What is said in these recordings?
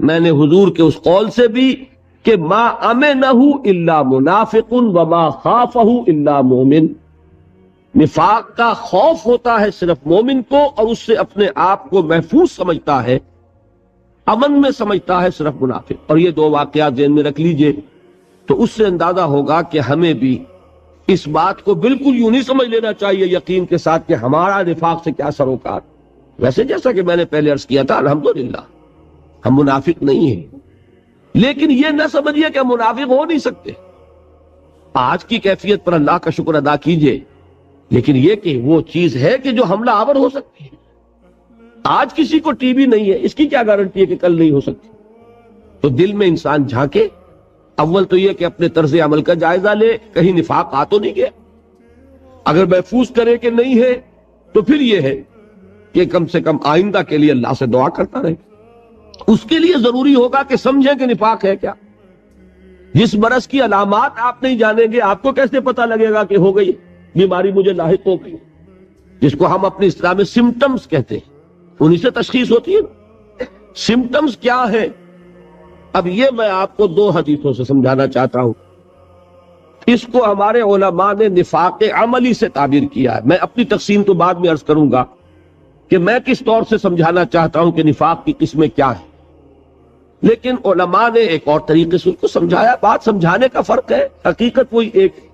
میں نے حضور کے اس قول سے بھی کہ ما امنہ الا منافق وما خافہ الا مومن، نفاق کا خوف ہوتا ہے صرف مومن کو، اور اس سے اپنے آپ کو محفوظ سمجھتا ہے، امن میں سمجھتا ہے صرف منافق۔ اور یہ دو واقعات ذہن میں رکھ لیجئے تو اس سے اندازہ ہوگا کہ ہمیں بھی اس بات کو بالکل یوں نہیں سمجھ لینا چاہیے یقین کے ساتھ کہ ہمارا نفاق سے کیا سروکار۔ ویسے جیسا کہ میں نے پہلے عرض کیا تھا، الحمدللہ ہم منافق نہیں ہیں، لیکن یہ نہ سمجھیے کہ ہم منافق ہو نہیں سکتے۔ آج کی کیفیت پر اللہ کا شکر ادا کیجئے، لیکن یہ کہ وہ چیز ہے کہ جو حملہ آور ہو سکتی ہے۔ آج کسی کو ٹی بی نہیں ہے، اس کی کیا گارنٹی ہے کہ کل نہیں ہو سکتی؟ تو دل میں انسان جھانکے، اول تو یہ کہ اپنے طرز عمل کا جائزہ لے، کہیں نفاق آ تو نہیں گیا۔ اگر محفوظ کرے کہ نہیں ہے تو پھر یہ ہے کہ کم سے کم آئندہ کے لیے اللہ سے دعا کرتا رہے۔ اس کے لیے ضروری ہوگا کہ سمجھیں کہ نفاق ہے کیا۔ جس مرض کی علامات آپ نہیں جانیں گے، آپ کو کیسے پتہ لگے گا کہ ہو گئی بیماری مجھے لاحق ہو گئی؟ جس کو ہم اپنی اصطلاح میں سمٹمز کہتے ہیں، انہی سے تشخیص ہوتی ہے۔ سمٹمز کیا ہے؟ اب یہ میں آپ کو دو حدیثوں سے سمجھانا چاہتا ہوں۔ اس کو ہمارے علماء نے نفاق عملی سے تعبیر کیا ہے۔ میں اپنی تقسیم تو بعد میں عرض کروں گا کہ میں کس طور سے سمجھانا چاہتا ہوں کہ نفاق کی قسمیں کیا ہیں، لیکن علماء نے ایک اور طریقے سے اس کو سمجھایا۔ بات سمجھانے کا فرق ہے، حقیقت وہی ایک ہے۔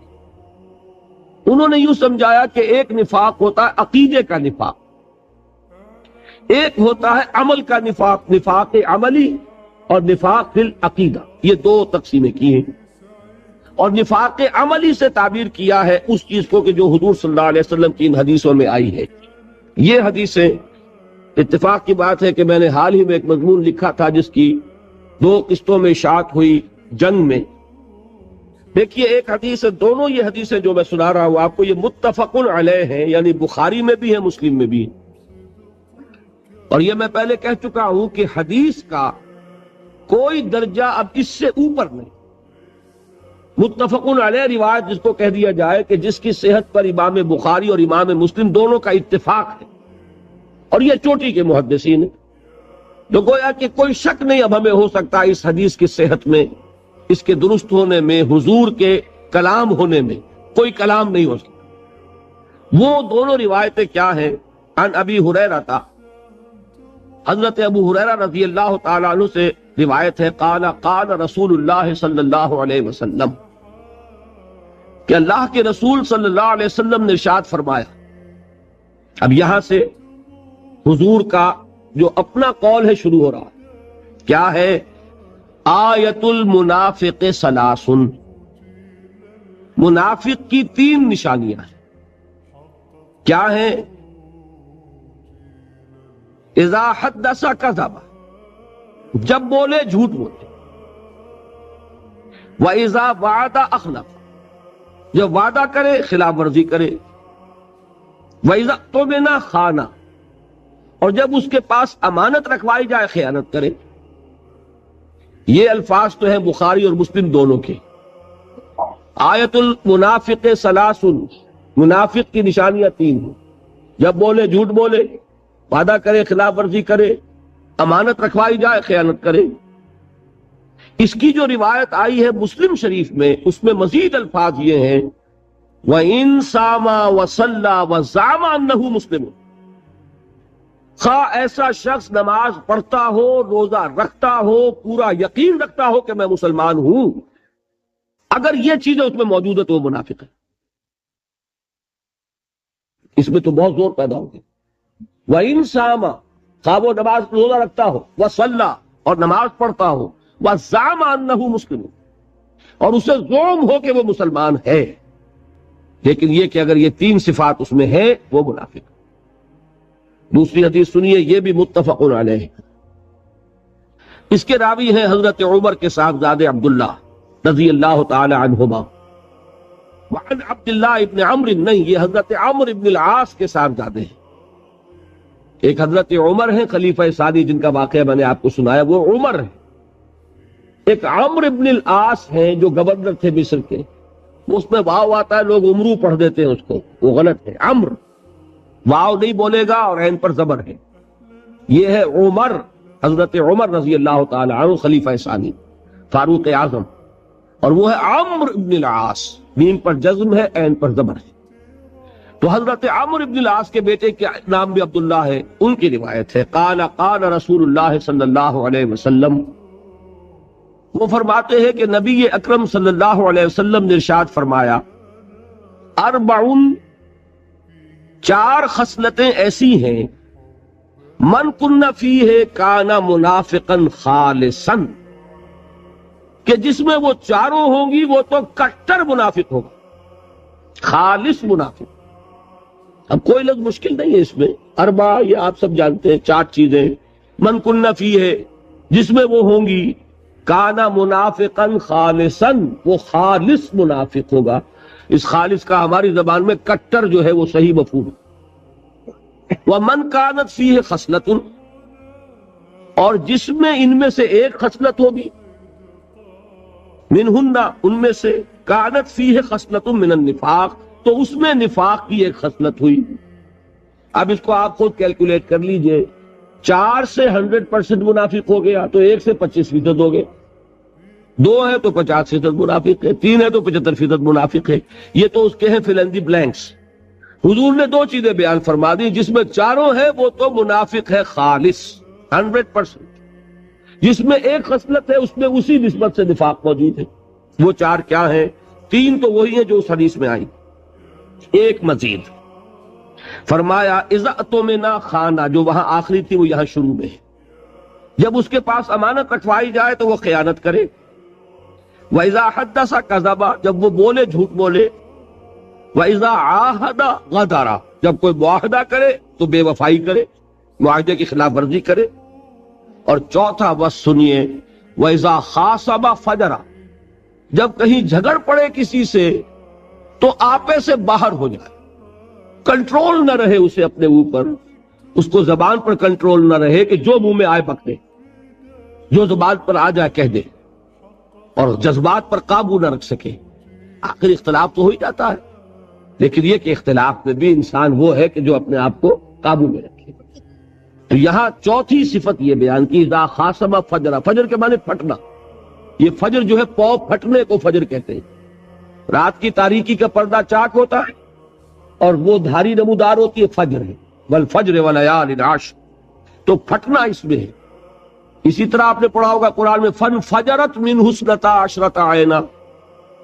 انہوں نے یوں سمجھایا کہ ایک نفاق ہوتا ہے عقیدے کا نفاق، ایک ہوتا ہے عمل کا نفاق، نفاق عملی اور نفاق فی العقیدہ، یہ دو تقسیمیں کی ہیں۔ اور نفاق عملی سے تعبیر کیا ہے اس چیز کو کہ جو حضور صلی اللہ علیہ وسلم کی ان حدیثوں میں آئی ہے۔ یہ حدیثیں، اتفاق کی بات ہے کہ میں نے حال ہی میں ایک مضمون لکھا تھا جس کی دو قسطوں میں اشاعت ہوئی جنگ میں۔ دیکھیے ایک حدیث ہے، دونوں یہ حدیثیں جو میں سنا رہا ہوں آپ کو، یہ متفق علیہ ہیں، یعنی بخاری میں بھی ہے، مسلم میں بھی ہے۔ اور یہ میں پہلے کہہ چکا ہوں کہ حدیث کا کوئی درجہ اب اس سے اوپر نہیں۔ متفق علیہ روایت جس کو کہہ دیا جائے کہ جس کی صحت پر امام بخاری اور امام مسلم دونوں کا اتفاق ہے، اور یہ چوٹی کے محدثین ہیں، جو گویا کہ کوئی شک نہیں اب ہمیں ہو سکتا اس حدیث کی صحت میں، اس کے درست ہونے میں، حضور کے کلام ہونے میں کوئی کلام نہیں ہو سکتا۔ وہ دونوں روایتیں کیا ہیں؟ عن ابی ہریرہ، حضرت ابو ہریرہ رضی اللہ تعالیٰ عنہ سے روایت ہے، قال قال رسول اللہ صلی اللہ علیہ وسلم، کہ اللہ کے رسول صلی اللہ علیہ وسلم نے ارشاد فرمایا۔ اب یہاں سے حضور کا جو اپنا قول ہے شروع ہو رہا ہے، کیا ہے؟ آیت المنافق ثلاث، منافق کی تین نشانیاں ہیں۔ کیا ہیں؟ اذا حدث کذب، جب بولے جھوٹ بولے، وَإِذَا وَعَدَ أَخْلَفَ، جب وعدہ کرے خلاف ورزی کرے، وَإِذَا اؤْتُمِنَ خَانَ، اور جب اس کے پاس امانت رکھوائی جائے خیانت کرے۔ یہ الفاظ تو ہیں بخاری اور مسلم دونوں کے۔ آیت المنافق ثلاث، منافق کی نشانیاں تین ہیں، جب بولے جھوٹ بولے، وعدہ کرے خلاف ورزی کرے، امانت رکھوائی جائے خیانت کرے۔ اس کی جو روایت آئی ہے مسلم شریف میں، اس میں مزید الفاظ یہ ہیں، وَإِن صَامَ وَصَلَّى وَزَعَمَ أَنَّهُ مُسْلِمٌ، خواہ ایسا شخص نماز پڑھتا ہو، روزہ رکھتا ہو، پورا یقین رکھتا ہو کہ میں مسلمان ہوں، اگر یہ چیزیں اس میں موجود ہے تو وہ منافق ہے۔ اس میں تو بہت زور پیدا ہوگی۔ وَإِن صَامَ، خواہ وہ نماز روزہ رکھتا ہو، وَصَلَّى، اور نماز پڑھتا ہو، وَزَعَمَ أَنَّهُ مُسْلِمٌ، اور اسے زعم ہو کہ وہ مسلمان ہے، لیکن یہ کہ اگر یہ تین صفات اس میں ہے وہ منافق۔ دوسری حدیث سنیے، یہ بھی متفق علیہ، اس کے راوی ہیں حضرت عمر کے صاحبزادے عبداللہ رضی اللہ تعالی عنہما، وعن عبداللہ ابن عمرو، نہیں یہ حضرت عمرو ابن العاص کے صاحبزادے ہیں۔ ایک حضرت عمر ہیں خلیفہ ثانی جن کا واقعہ میں نے آپ کو سنایا، وہ عمر ہے۔ ایک عمرو ابن العاص ہیں جو گورنر تھے مصر کے، اس میں واو آتا ہے، لوگ عمرو پڑھ دیتے ہیں اس کو، وہ غلط ہے، عمرو واو نہیں بولے گا اور عین پر زبر ہے، یہ ہے عمر۔ حضرت عمر رضی اللہ تعالی عنہ خلیفہ ثانی فاروق اعظم، اور وہ ہے عمرو ابن العاص، میم پر جزم ہے، عین پر زبر ہے۔ تو حضرت عمرو ابن العاص کے بیٹے کے نام بھی عبداللہ ہے، ان کی روایت ہے قال قال رسول اللہ صلی اللہ علیہ وسلم، وہ فرماتے ہیں کہ نبی اکرم صلی اللہ علیہ وسلم نے ارشاد فرمایا اربعن، چار خصلتیں ایسی ہیں من کن فیہ کان منافقا خالصا، کہ جس میں وہ چاروں ہوں گی وہ تو کٹر منافق ہوگا، خالص منافق۔ اب کوئی لفظ مشکل نہیں ہے اس میں، اربع یہ آپ سب جانتے ہیں، چار چیزیں، من کن فیہ جس میں وہ ہوں گی، کانا منافقا خالصا وہ خالص منافق ہوگا۔ اس خالص کا ہماری زبان میں کٹر جو ہے وہ صحیح مفہوم ہے۔ ومن کانت فیہ خصلۃ، اور جس میں ان میں سے ایک خصلت ہوگی، منہن ان میں سے، کانت فیہ خصلۃ من النفاق تو اس میں نفاق کی ایک خصلت ہوئی۔ اب اس کو آپ خود کیلکولیٹ کر لیجئے، 4 سے 100% منافق ہو گیا تو 1 سے 25% ہو گئے، 2 ہے تو 50% منافق ہے، 3 ہے تو 75% منافق ہے۔ یہ تو اس کے ہیں فل ان دی بلینکس۔ حضور نے 2 چیزیں بیان فرما دی، جس میں چاروں ہے وہ تو منافق ہے خالص 100%، جس میں ایک خصلت ہے اس میں اسی نسبت سے نفاق موجود ہے۔ وہ 4 کیا ہیں؟ 3 تو وہی ہیں جو اس حدیث میں آئی، ایک مزید فرمایا اذا اؤتمنا خانہ، جو وہاں آخری تھی وہ یہاں شروع میں ہے، جب اس کے پاس امانت رکھوائی جائے تو وہ خیانت کرے، وَإِذَا حَدَّثَ كَذَبَ جب وہ بولے جھوٹ بولے، وَإِذَا عَاهَدَ غَدَرَ جب کوئی معاہدہ کرے تو بے وفائی کرے، معاہدے کی خلاف ورزی کرے، اور چوتھا بس سنیے وَإِذَا خَاصَمَ فَجَرَ جب کہیں جھگڑ پڑے کسی سے تو آپے سے باہر ہو جائے، کنٹرول نہ رہے اسے اپنے اوپر، اس کو زبان پر کنٹرول نہ رہے کہ جو منہ میں آئے پکڑے، جو زبان پر آ جائے کہہ دے، اور جذبات پر قابو نہ رکھ سکے۔ آخر اختلاف تو ہو ہی جاتا ہے، لیکن یہ کہ اختلاف میں بھی انسان وہ ہے کہ جو اپنے آپ کو قابو میں رکھے۔ تو یہاں چوتھی صفت یہ بیان کی اذا خاصم فجر، فجر کے معنی پھٹنا، یہ فجر جو ہے پاؤ پھٹنے کو فجر کہتے ہیں۔ رات کی تاریکی کا پردہ چاک ہوتا ہے اور وہ دھاری نمودار ہوتی ہے فجر ہے، والفجر ولیال عشر، تو پھٹنا اس میں ہے۔ اسی طرح آپ نے پڑھا ہوگا قرآن میں فَانْفَجَرَتْ مِنْهُ اثْنَتَا عَشْرَةَ عَيْنًا،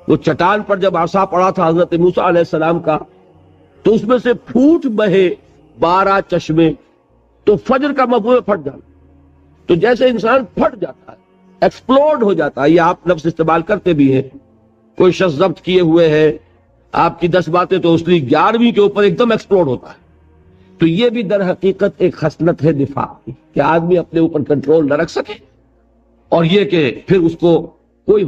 وہ چٹان پر جب عصا پڑا تھا حضرت موسیٰ علیہ السلام کا تو اس میں سے پھوٹ بہے 12 چشمے، تو فجر کا مفہوم پھٹ جانا، تو جیسے انسان پھٹ جاتا ہے، ایکسپلوڈ ہو جاتا ہے، یہ آپ لفظ استعمال کرتے بھی ہیں، کوئی شخص ضبط کیے ہوئے ہے آپ کی 10 باتیں تو اس کی 11ویں کے اوپر ایک دم ایکسپلوڈ ہوتا ہے۔ تو یہ بھی در حقیقت ایک خصلت ہے نفاق کی، کہ آدمی اپنے اوپر کنٹرول نہ رکھ سکے، اور یہ کہ پھر اس کو کوئی